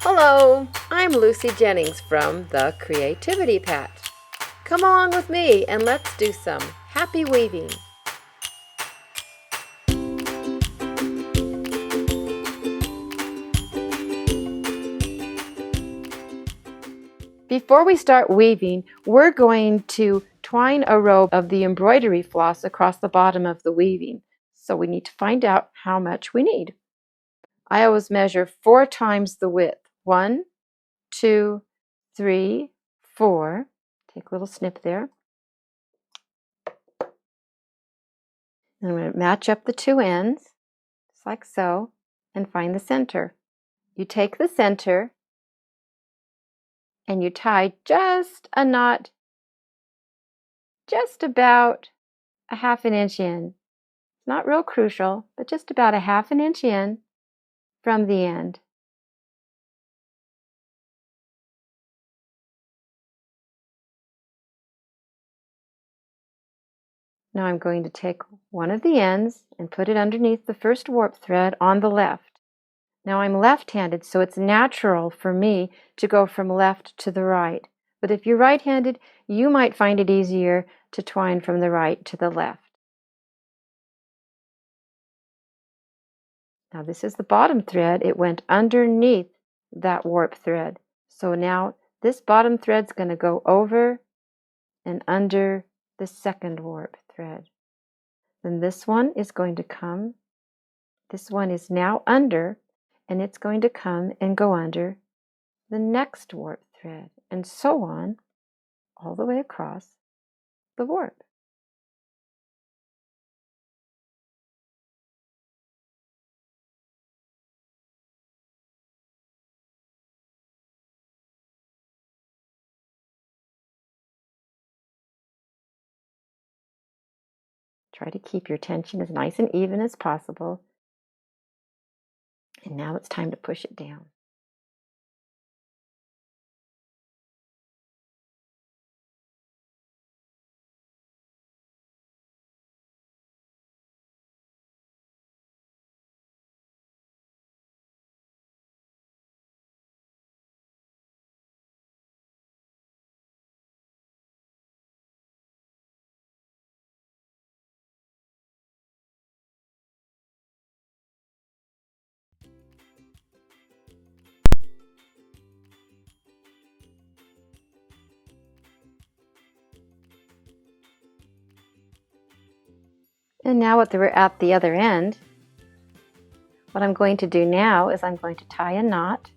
Hello, I'm Lucy Jennings from the Creativity Patch. Come along with me and let's do some happy weaving. Before we start weaving, we're going to twine a row of the embroidery floss across the bottom of the weaving. So we need to find out how much we need. I always measure 4 times the width. 1, 2, 3, 4. Take a little snip there. And I'm going to match up the 2 ends, just like so, and find the center. You take the center and you tie just a knot, just about a 1/2 inch in. It's not real crucial, but just about a 1/2 inch in from the end. Now I'm going to take one of the ends and put it underneath the first warp thread on the left. Now I'm left-handed, so it's natural for me to go from left to the right. But if you're right-handed, you might find it easier to twine from the right to the left. Now this is the bottom thread. It went underneath that warp thread. So now this bottom thread's going to go over and under the second warp thread. Then this one is going to come. This one is now under, and it's going to come and go under the next warp thread, and so on all the way across the warp. Try to keep your tension as nice and even as possible. And now it's time to push it down. And now that we're at the other end, what I'm going to do now is I'm going to tie a knot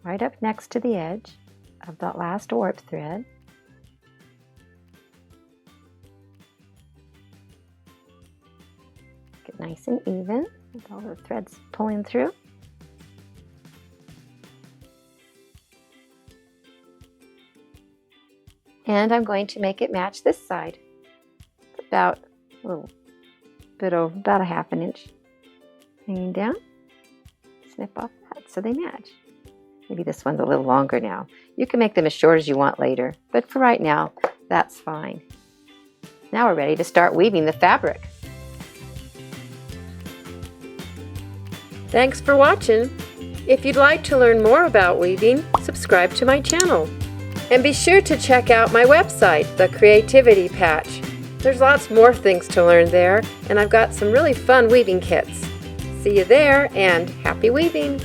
right up next to the edge of that last warp thread. Get nice and even with all the threads pulling through. And I'm going to make it match this side. About a little bit over, about a 1/2 inch hanging down. Snip off that so they match. Maybe this one's a little longer now. You can make them as short as you want later, but for right now, that's fine. Now we're ready to start weaving the fabric. Thanks for watching. If you'd like to learn more about weaving, subscribe to my channel. And be sure to check out my website, The Creativity Patch. There's lots more things to learn there, and I've got some really fun weaving kits. See you there, and happy weaving!